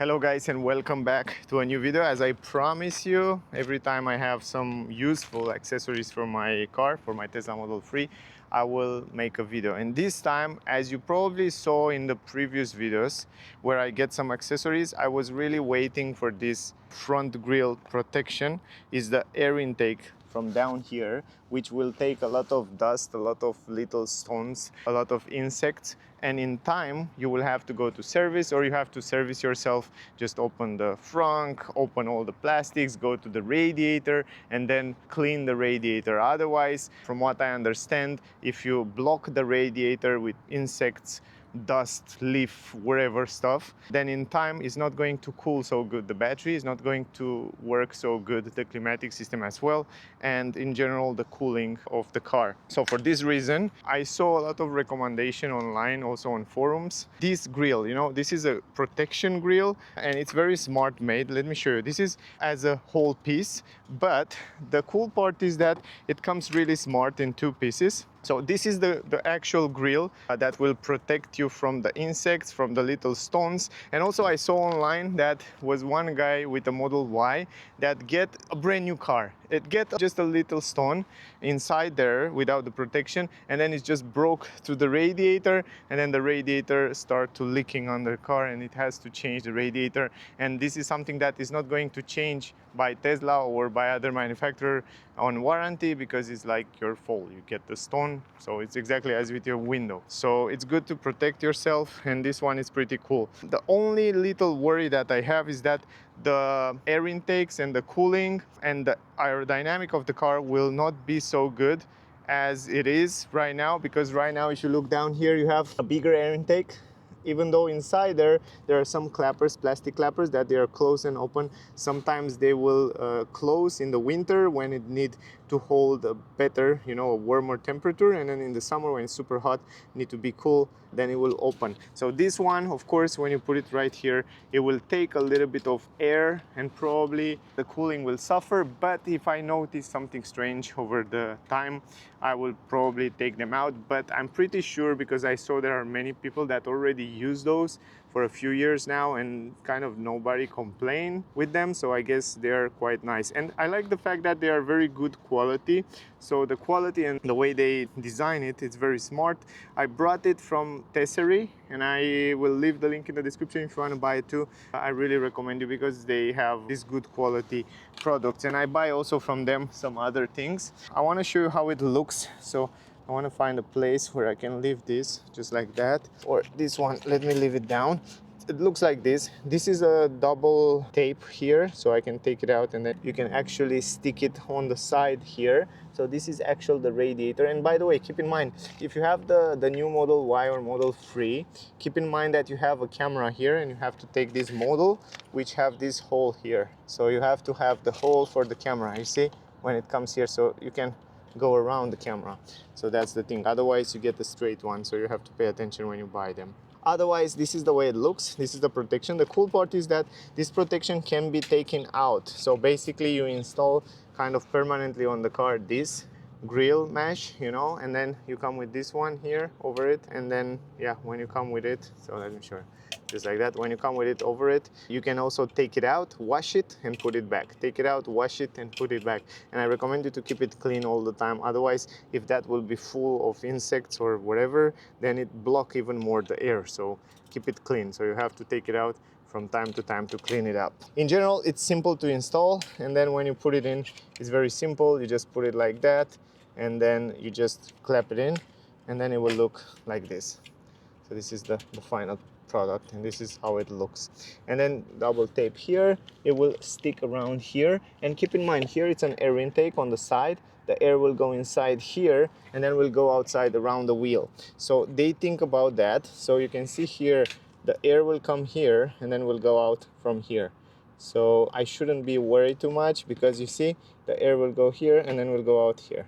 Hello guys and welcome back to a new video. As I promise you, every time I have some useful accessories for my car, for my Tesla Model 3, I will make a video. And this time, as you probably saw in the previous videos where I get some accessories, I was really waiting for this front grille protection. Is the air intake from down here, which will take a lot of dust, a lot of little stones, a lot of insects, and in time you will have to go to service, or you have to service yourself. Just open the frunk, open all the plastics, go to the radiator, and then clean the radiator. Otherwise, from what I understand, if you block the radiator with insects, dust, leaf, wherever stuff, then in time it's not going to cool so good. The battery is not going to work so good, the climatic system as well, and in general the cooling of the car. So for this reason, I saw a lot of recommendation online, also on forums. This grill, this is a protection grill and it's very smart made. Let me show you. This is as a whole piece, but the cool part is that it comes really smart in two pieces. So this is the actual grill that will protect you from the insects, from the little stones. And also I saw online that was one guy with a Model Y that get a brand new car. It get just a little stone inside there without the protection, and then it just broke through the radiator, and then the radiator start to leaking on the car, and it has to change the radiator. And this is something that is not going to change by Tesla or by other manufacturer on warranty, because it's like your fault. You get the stone, so it's exactly as with your window. So it's good to protect yourself, and this one is pretty cool. The only little worry that I have is that the air intakes and the cooling and the aerodynamic of the car will not be so good as it is right now, because right now if you look down here, you have a bigger air intake. Even though inside there are some clappers, plastic clappers, that they are closed and open. Sometimes they will close in the winter when it need to hold a better, a warmer temperature, and then in the summer when it's super hot, need to be cool, then it will open. So this one, of course, when you put it right here, it will take a little bit of air and probably the cooling will suffer. But if I notice something strange over the time, I will probably take them out. But I'm pretty sure, because I saw there are many people that already use those for a few years now and kind of nobody complain with them, so I guess they're quite nice. And I like the fact that they are very good quality. So the quality and the way they design it, it's very smart. I brought it from accessory, and I will leave the link in the description if you want to buy it too. I really recommend you because they have these good quality products, and I buy also from them some other things. I want to show you how it looks. So I want to find a place where I can leave this just like that, or this one, let me leave it down. It looks like this. This is a double tape here, so I can take it out and then you can actually stick it on the side here. So this is actually the radiator. And by the way, keep in mind, if you have the new Model Y or Model 3, keep in mind that you have a camera here, and you have to take this model which have this hole here. So you have to have the hole for the camera, you see, when it comes here, so you can go around the camera. So that's the thing. Otherwise you get the straight one, so you have to pay attention when you buy them. Otherwise, this is the way it looks. This is the protection. The cool part is that this protection can be taken out. So basically you install kind of permanently on the car this grill mesh, and then you come with this one here over it, and then when you come with it, so let me show you. Just like that, when you come with it over it, you can also take it out, wash it and put it back. Take it out, wash it and put it back. And I recommend you to keep it clean all the time. Otherwise, if that will be full of insects or whatever, then it block even more the air. So keep it clean. So you have to take it out from time to time to clean it up. In general, it's simple to install, and then when you put it in, it's very simple. You just put it like that, and then you just clap it in, and then it will look like this. So this is the final product, and this is how it looks. And then double tape here, it will stick around here. And keep in mind, here it's an air intake on the side. The air will go inside here and then will go outside around the wheel. So they think about that. So you can see here, the air will come here and then will go out from here. So I shouldn't be worried too much, because you see the air will go here and then will go out here.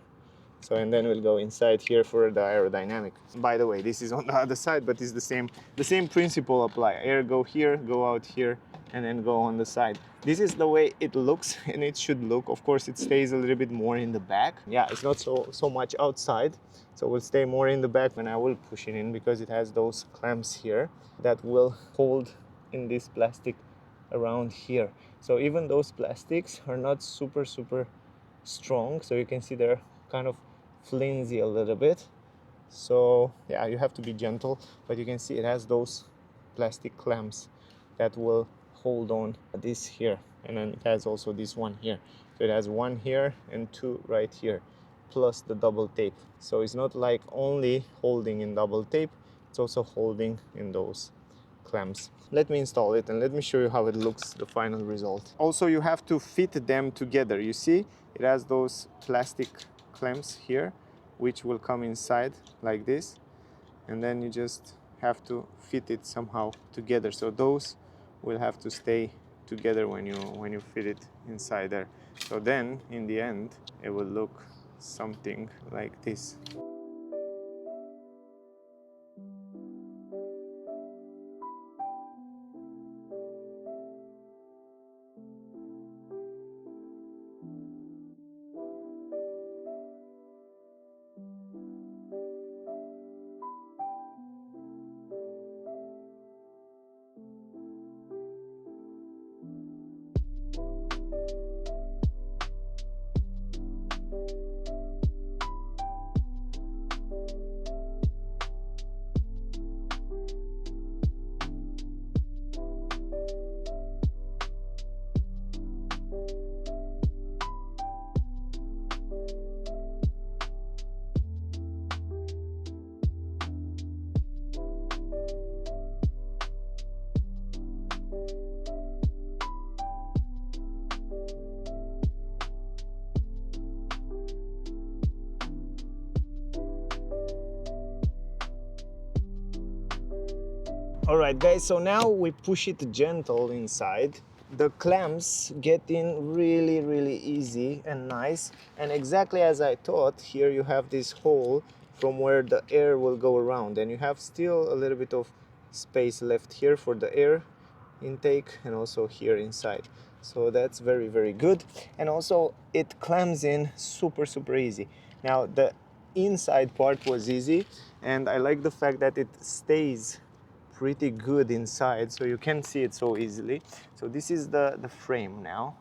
So, and then we'll go inside here for the aerodynamic. By the way, this is on the other side, but it's the same principle apply. Air go here, go out here, and then go on the side. This is the way it looks, and it should look. Of course, it stays a little bit more in the back. Yeah, it's not so much outside, so it will stay more in the back when I will push it in, because it has those clamps here that will hold in this plastic around here. So even those plastics are not super strong, so you can see they're kind of flimsy a little bit. So yeah, you have to be gentle, but you can see it has those plastic clamps that will hold on this here, and then it has also this one here. So it has one here and two right here, plus the double tape. So it's not like only holding in double tape, it's also holding in those clamps. Let me install it and let me show you how it looks, the final result. Also, you have to fit them together. You see, it has those plastic clamps here, which will come inside like this, and then you just have to fit it somehow together. So those will have to stay together when you fit it inside there. So then in the end it will look something like this. Alright guys, so now we push it gentle inside. The clamps get in really easy and nice, and exactly as I thought, here you have this hole from where the air will go around, and you have still a little bit of space left here for the air intake and also here inside. So that's very good, and also it clamps in super easy. Now the inside part was easy, and I like the fact that it stays pretty good inside, so you can see it so easily. So this is the frame now,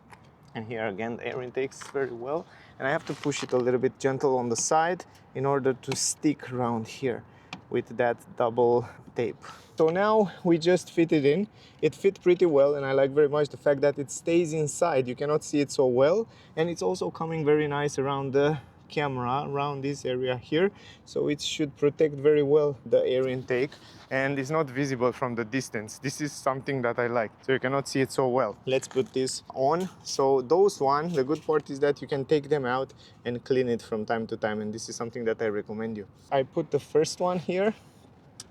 and here again the air intakes very well, and I have to push it a little bit gentle on the side in order to stick around here with that double tape. So now we just fit it in. It fit pretty well, and I like very much the fact that it stays inside. You cannot see it so well, and it's also coming very nice around the camera, around this area here, so it should protect very well the air intake, and it's not visible from the distance. This is something that I like, so you cannot see it so well. Let's put this on. So those one, the good part is that you can take them out and clean it from time to time, and this is something that I recommend you. I put the first one here,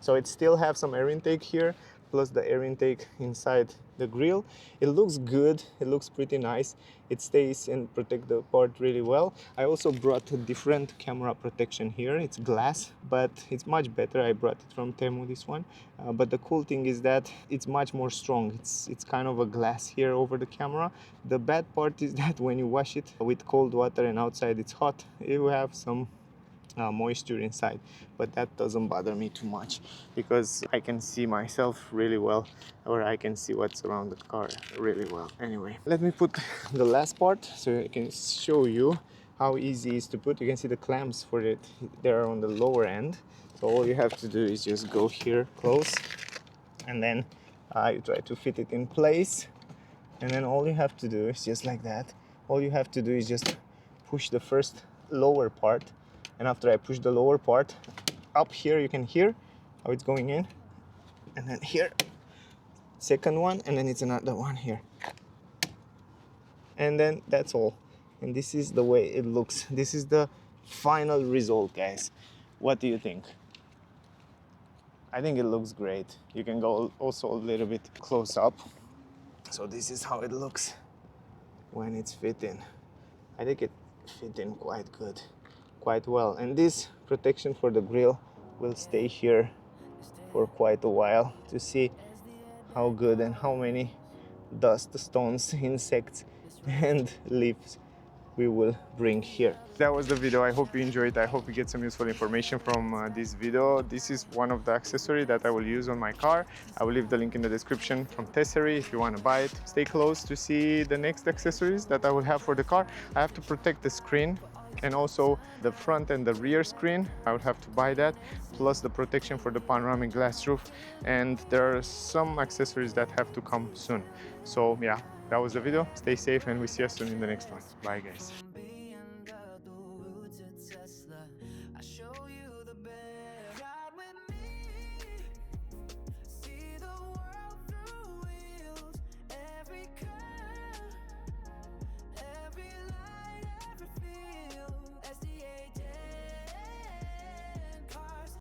so it still have some air intake here, plus the air intake inside the grill. It looks good, it looks pretty nice. It stays and protect the part really well. I also brought a different camera protection here. It's glass, but it's much better. I brought it from Temu, this one. But the cool thing is that it's much more strong. It's kind of a glass here over the camera. The bad part is that when you wash it with cold water and outside it's hot, you have some moisture inside, but that doesn't bother me too much because I can see myself really well, or I can see what's around the car really well. Anyway, let me put the last part so I can show you how easy it is to put. You can see the clamps for it, they're on the lower end, so all you have to do is just go here close, and then you try to fit it in place, and then all you have to do is just like that. All you have to do is just push the first lower part, and after I push the lower part up here, you can hear how it's going in, and then here second one, and then it's another one here, and then that's all. And this is the way it looks. This is the final result, guys. What do you think? I think it looks great. You can go also a little bit close up. So this is how it looks when it's fitting. I think it fit in quite good, quite well, and this protection for the grill will stay here for quite a while to see how good and how many dust, stones, insects and leaves we will bring here. That was the video. I hope you enjoyed. I hope you get some useful information from this video. This is one of the accessories that I will use on my car. I will leave the link in the description from accessory if you want to buy it. Stay close to see the next accessories that I will have for the car. I have to protect the screen and also the front and the rear screen. I would have to buy that, plus the protection for the panoramic glass roof. And there are some accessories that have to come soon. So yeah, that was the video. Stay safe and we see you soon in the next one. Bye guys.